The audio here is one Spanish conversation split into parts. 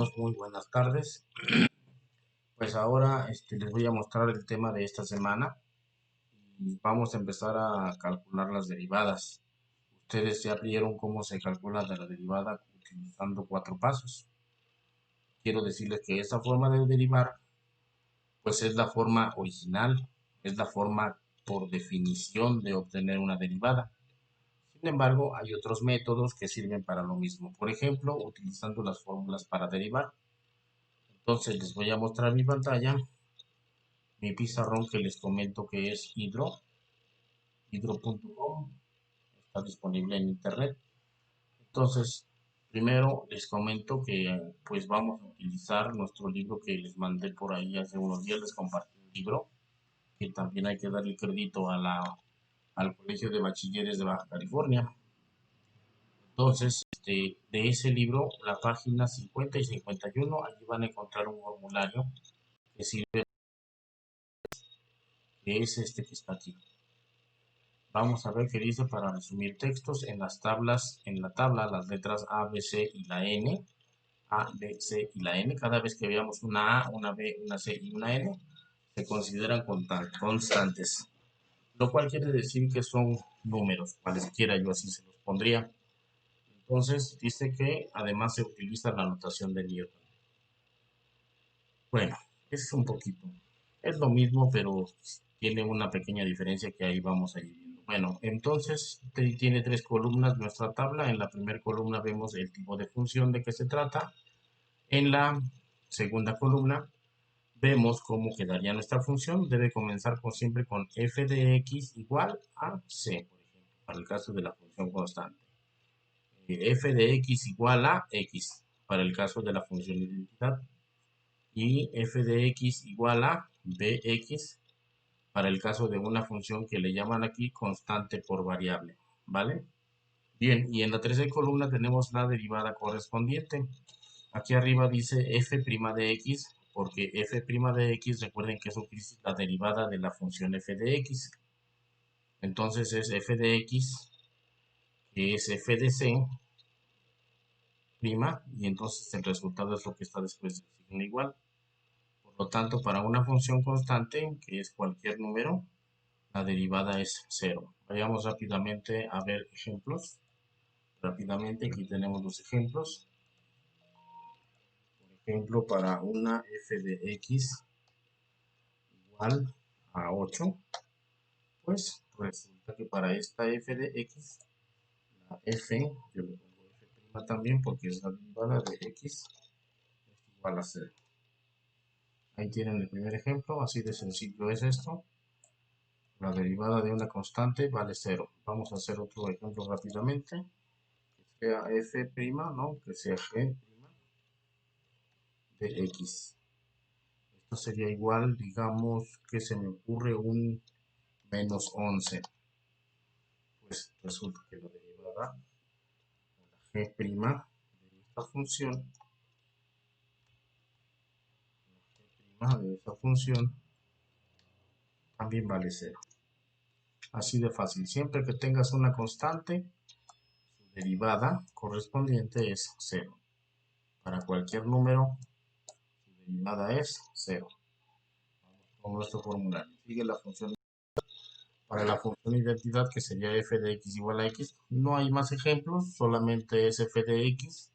hermanos, muy buenas tardes. Pues ahora les voy a mostrar el tema de esta semana y vamos a empezar a calcular las derivadas. Ustedes ya vieron cómo se calcula de la derivada utilizando 4 pasos. Quiero decirles que esta forma de derivar pues es la forma original, es la forma por definición de obtener una derivada. Sin embargo, hay otros métodos que sirven para lo mismo. Por ejemplo, utilizando las fórmulas para derivar. Entonces les voy a mostrar mi pantalla, mi pizarrón que les comento que es hidro.com, está disponible en internet. Entonces, primero les comento que pues vamos a utilizar nuestro libro que les mandé por ahí hace unos días, les compartí un libro, que también hay que darle crédito al Colegio de Bachilleres de Baja California. Entonces, de ese libro, la página 50 y 51, allí van a encontrar un formulario que sirve, que es este que está aquí. Vamos a ver qué dice para resumir textos en las tablas, en la tabla, las letras A, B, C y la N. A, B, C y la N. Cada vez que veamos una A, una B, una C y una N, se consideran constantes. Lo cual quiere decir que son números, cualesquiera, yo así se los pondría. Entonces, dice que además se utiliza la notación de Newton. Bueno, es un poquito, es lo mismo, pero tiene una pequeña diferencia que ahí vamos a ir viendo. Bueno, entonces tiene 3 columnas nuestra tabla. En la primera columna vemos el tipo de función de que se trata. En la segunda columna vemos cómo quedaría nuestra función. Debe comenzar siempre con f de x igual a c, por ejemplo, para el caso de la función constante. F de x igual a x, para el caso de la función de identidad. Y f de x igual a bx para el caso de una función que le llaman aquí constante por variable, ¿vale? Bien, y en la tercera columna tenemos la derivada correspondiente. Aquí arriba dice f' de x, porque f' de x, recuerden que eso es la derivada de la función f de x. Entonces es f de x, que es f de c, prima, y entonces el resultado es lo que está después del signo igual. Por lo tanto, para una función constante, que es cualquier número, la derivada es 0. Vayamos rápidamente a ver ejemplos. Rápidamente, aquí tenemos los ejemplos. Por ejemplo, para una f de x igual a 8, pues resulta que para esta f de x, la f, yo le pongo f' también porque es la derivada de x, es igual a 0. Ahí tienen el primer ejemplo, así de sencillo es esto. La derivada de una constante vale 0. Vamos a hacer otro ejemplo rápidamente. Que sea f', ¿no? Que sea g' de x. Esto sería igual, digamos que se me ocurre un menos 11. Pues resulta que la derivada de la g' de esta función, también vale 0. Así de fácil. Siempre que tengas una constante, su derivada correspondiente es 0. Para cualquier número, su derivada es 0. Vamos con nuestro formulario. Sigue la función. Para la función identidad, que sería f de x igual a x, no hay más ejemplos, solamente es f de x.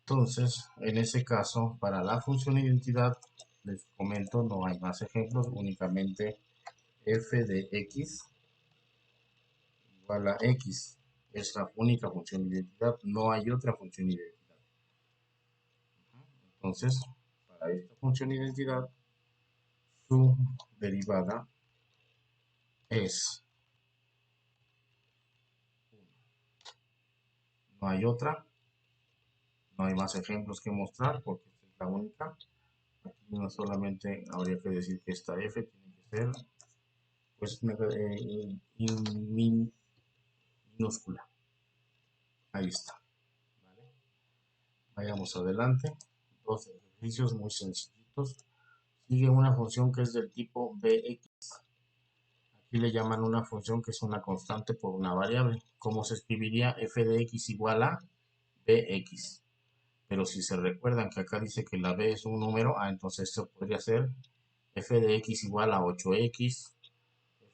Entonces, en ese caso, para la función identidad, les comento, no hay más ejemplos, únicamente f de x igual a x. Es la única función de identidad, no hay otra función de identidad. Entonces, para esta función de identidad, su derivada es 1. No hay otra, no hay más ejemplos que mostrar porque esta es la única. Aquí no solamente habría que decir que esta f tiene que ser pues minúscula. Ahí está. ¿Vale? Vayamos adelante. Dos ejercicios muy sencillitos. Sigue una función que es del tipo bx. Aquí le llaman una función que es una constante por una variable. ¿Cómo se escribiría f de x igual a bx? Pero si se recuerdan que acá dice que la b es un número, entonces esto podría ser f de x igual a 8x,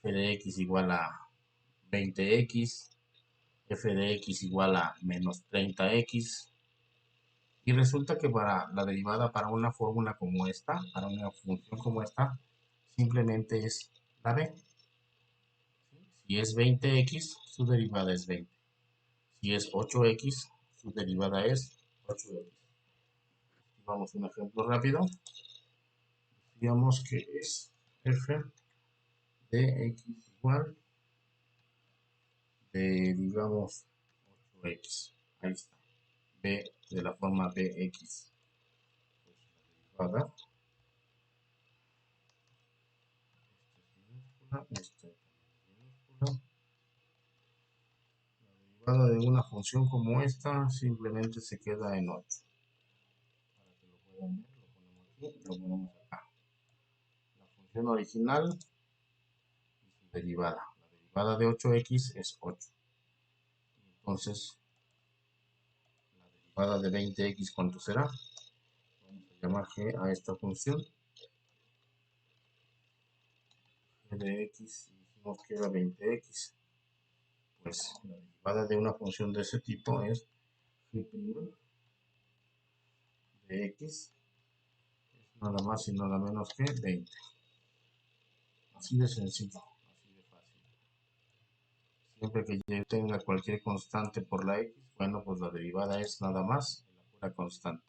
f de x igual a 20x, f de x igual a menos 30x. Y resulta que para la derivada para una fórmula como esta, para una función como esta, simplemente es la b. Si es 20x, su derivada es 20. Si es 8x, su derivada es 8x. Vamos a un ejemplo rápido. Digamos que es f de x igual de, digamos, 8x. Ahí está. B de la forma bx. Pues la derivada, esta es minúscula. La derivada de una función como esta simplemente se queda en 8. Para que lo puedan ver, lo ponemos aquí, lo ponemos acá. La función original y su derivada. La derivada de 8x es 8. Entonces, la derivada de 20x, ¿cuánto será? Vamos a llamar g a esta función. G de x, dijimos que era 20x. Pues la derivada de una función de ese tipo es g' de x, es nada más y nada menos que 20. Así de sencillo, así de fácil. Siempre que yo tenga cualquier constante por la x, bueno, pues la derivada es nada más la pura constante.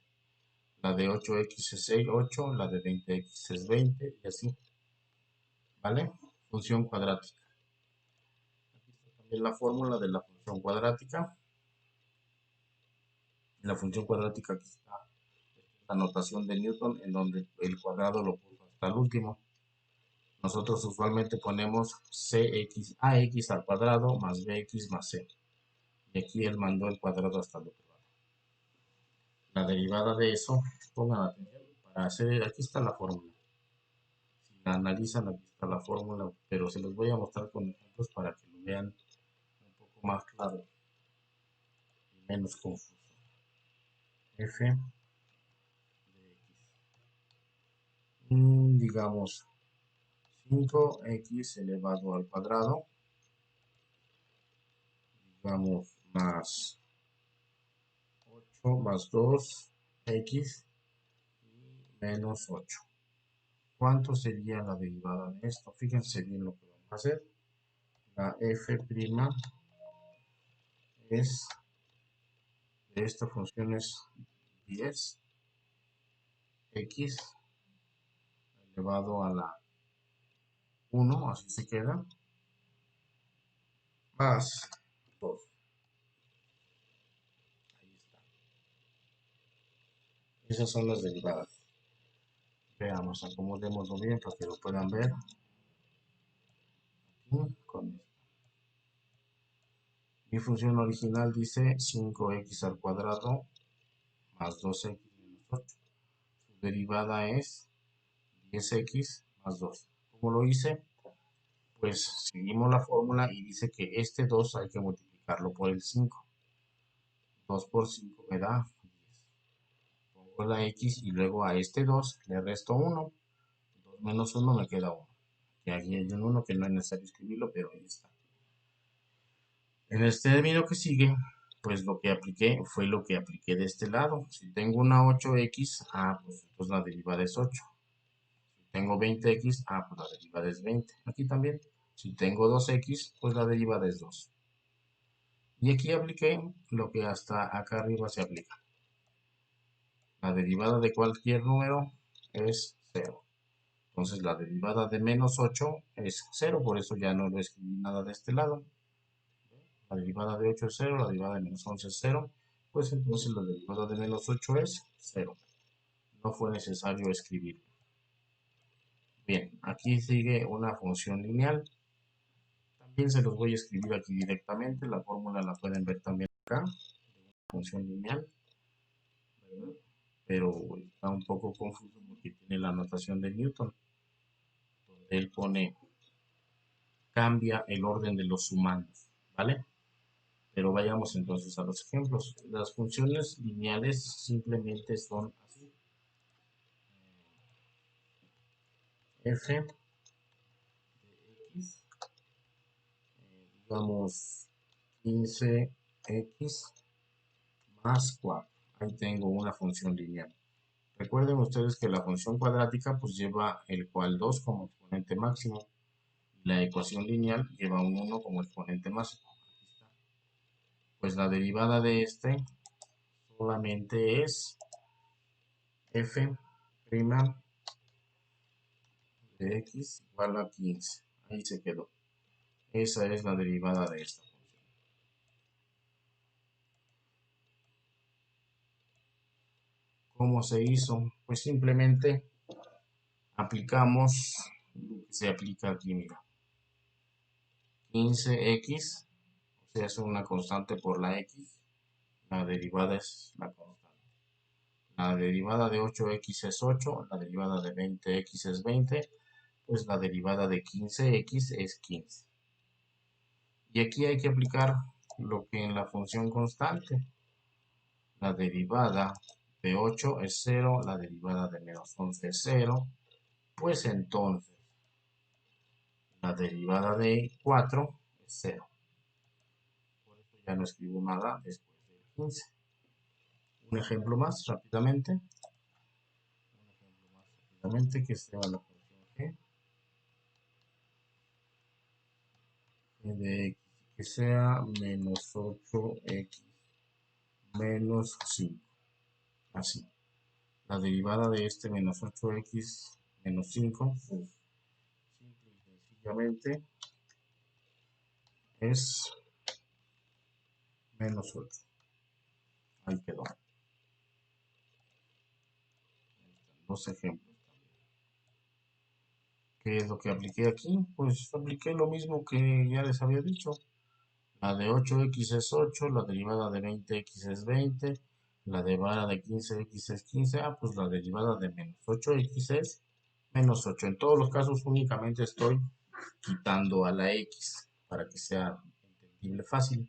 La de 8x es 8, la de 20x es 20 y así, ¿vale? Función cuadrática. Aquí está también la fórmula de la función cuadrática. La función cuadrática, aquí está la notación de Newton, en donde el cuadrado lo puso hasta el último. Nosotros usualmente ponemos ax al cuadrado más bx más c. Y aquí él mandó el cuadrado hasta el otro lado. La derivada de eso, pongan atención, para hacer, aquí está la fórmula. Si la analizan, aquí está la fórmula, pero se los voy a mostrar con ejemplos para que lo vean un poco más claro y menos confuso. F de x. Digamos 5x elevado al cuadrado, digamos más 8 más 2x y menos 8. ¿Cuánto sería la derivada de esto? Fíjense bien lo que vamos a hacer. La f' es de esta función es 10x elevado a la 1, así se queda, más 2. Ahí está. Esas son las derivadas. Veamos, acomodémoslo bien para que lo puedan ver. Aquí, con esto. Mi función original dice 5x al cuadrado más 2x menos 8. Su derivada es 10x más 2. ¿Cómo lo hice? Pues seguimos la fórmula y dice que este 2 hay que multiplicarlo por el 5. 2 por 5 me da 10. Pongo la x y luego a este 2 le resto 1. 2 menos 1 me queda 1. Y aquí hay un 1 que no es necesario escribirlo, pero ahí está. En este término que sigue, pues lo que apliqué fue lo que apliqué de este lado. Si tengo una 8x, pues entonces la derivada es 8. Si tengo 20x, pues la derivada es 20. Aquí también. Si tengo 2x, pues la derivada es 2. Y aquí apliqué lo que hasta acá arriba se aplica. La derivada de cualquier número es 0. Entonces la derivada de menos 8 es 0, por eso ya no lo escribí nada de este lado. La derivada de 8 es 0, la derivada de menos 11 es 0, pues entonces la derivada de menos 8 es 0. No fue necesario escribirlo. Bien, aquí sigue una función lineal. También se los voy a escribir aquí directamente. La fórmula la pueden ver también acá. Función lineal, ¿verdad? Pero está un poco confuso porque tiene la notación de Newton, donde él pone, cambia el orden de los sumandos, ¿vale? Pero vayamos entonces a los ejemplos. Las funciones lineales simplemente son así. F de x, digamos 15x más 4. Ahí tengo una función lineal. Recuerden ustedes que la función cuadrática pues lleva el cual 2 como exponente máximo. La ecuación lineal lleva un 1 como exponente máximo. Pues la derivada de este solamente es f' de x igual a 15. Ahí se quedó. Esa es la derivada de esta función. ¿Cómo se hizo? Pues simplemente aplicamos lo que se aplica aquí, mira. 15x, o sea, es una constante por la x. La derivada es la constante. La derivada de 8x es 8, la derivada de 20x es 20, pues la derivada de 15x es 15. Y aquí hay que aplicar lo que en la función constante. La derivada de 8 es 0, la derivada de menos 11 es 0, pues entonces la derivada de 4 es 0. Por eso ya no escribo nada después del 15. Un ejemplo más rápidamente. Que sea la función g de x, que sea menos 8x menos 5. Así. La derivada de este menos 8x menos 5, pues simple y sencillamente es menos 8. Ahí quedó. Dos ejemplos. ¿Qué es lo que apliqué aquí? Pues apliqué lo mismo que ya les había dicho. La de 8x es 8, la derivada de 20x es 20, la derivada de 15x es 15, pues la derivada de menos 8x es menos 8. En todos los casos únicamente estoy quitando a la x para que sea entendible fácil.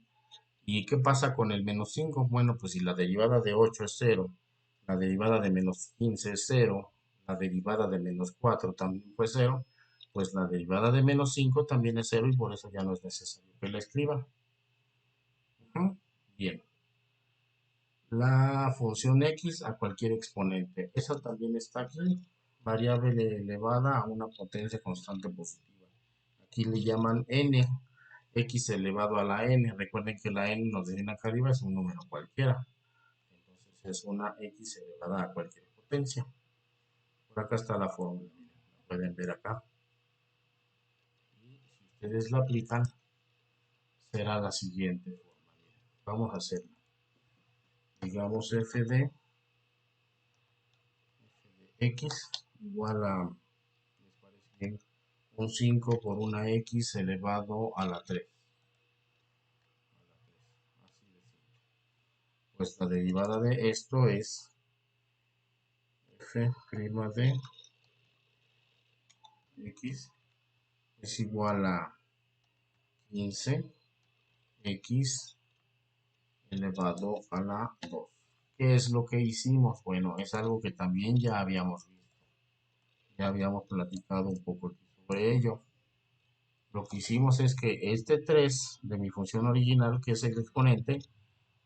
¿Y qué pasa con el menos 5? Bueno, pues si la derivada de 8 es 0, la derivada de menos 15 es 0, la derivada de menos 4 también fue 0, pues la derivada de menos 5 también es 0 y por eso ya no es necesario que la escriba. Bien. La función x a cualquier exponente. Esa también está aquí. Variable elevada a una potencia constante positiva. Aquí le llaman n. X elevado a la n. Recuerden que la n nos viene acá arriba, es un número cualquiera. Entonces es una x elevada a cualquier potencia. Por acá está la fórmula. La pueden ver acá. Y si ustedes la aplican, será la siguiente forma. Vamos a hacerla. Digamos f de x igual a, ¿les parece bien? Un 5 por una x elevado a la 3. Así de simple. Pues la derivada de esto es f' de x es igual a 15x elevado a la 2. ¿Qué es lo que hicimos? Bueno, es algo que también ya habíamos visto. Ya habíamos platicado un poco sobre ello. Lo que hicimos es que este 3 de mi función original, que es el exponente,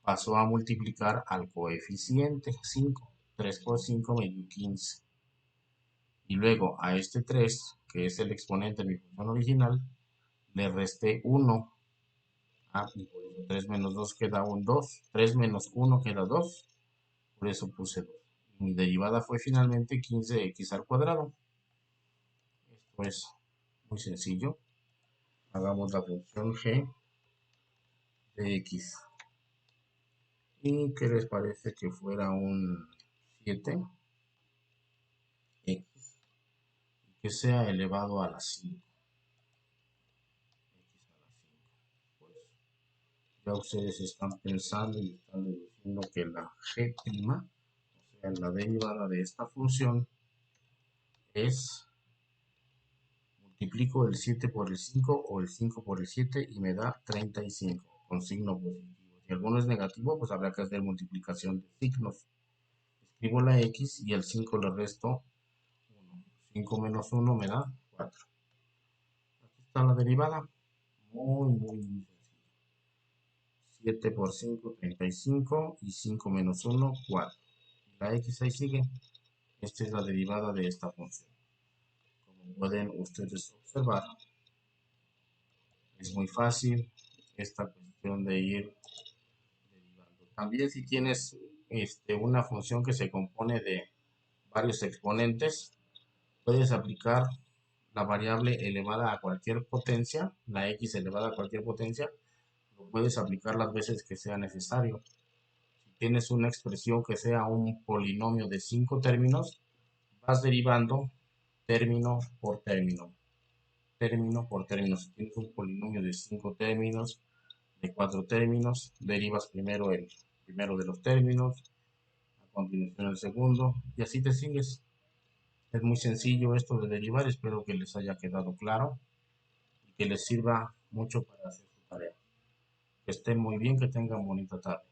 pasó a multiplicar al coeficiente 5. 3 por 5 me dio 15. Y luego a este 3, que es el exponente de mi función original, le resté 1. Y por eso 3 menos 2 queda un 2. 3 menos 1 queda 2. Por eso puse 2. Mi derivada fue finalmente 15x al cuadrado. Esto es muy sencillo. Hagamos la función g de x. ¿Y qué les parece que fuera un 7x? Que sea elevado a la 5. Pues ya ustedes están pensando y están deduciendo que la g', o sea, la derivada de esta función, es multiplico el 7 por el 5 o el 5 por el 7 y me da 35. con signo positivo. Si alguno es negativo, pues habrá que hacer multiplicación de signos. Escribo la x y el 5 le resto 1. 5 menos 1 me da 4. Aquí está la derivada. Muy sencillo. 7 por 5, 35 y 5 menos 1, 4. La x ahí sigue. Esta es la derivada de esta función. Como pueden ustedes observar, es muy fácil esta cuestión de ir derivando. También si tienes una función que se compone de varios exponentes, puedes aplicar la variable elevada a cualquier potencia, la x elevada a cualquier potencia, lo puedes aplicar las veces que sea necesario. Si tienes una expresión que sea un polinomio de 5 términos, vas derivando término por término, término por término. Si tienes un polinomio de 5 términos, de 4 términos, derivas primero el primero de los términos, a continuación el segundo, y así te sigues. Es muy sencillo esto de derivar, espero que les haya quedado claro y que les sirva mucho para hacer su tarea. Que estén muy bien, que tengan bonita tarde.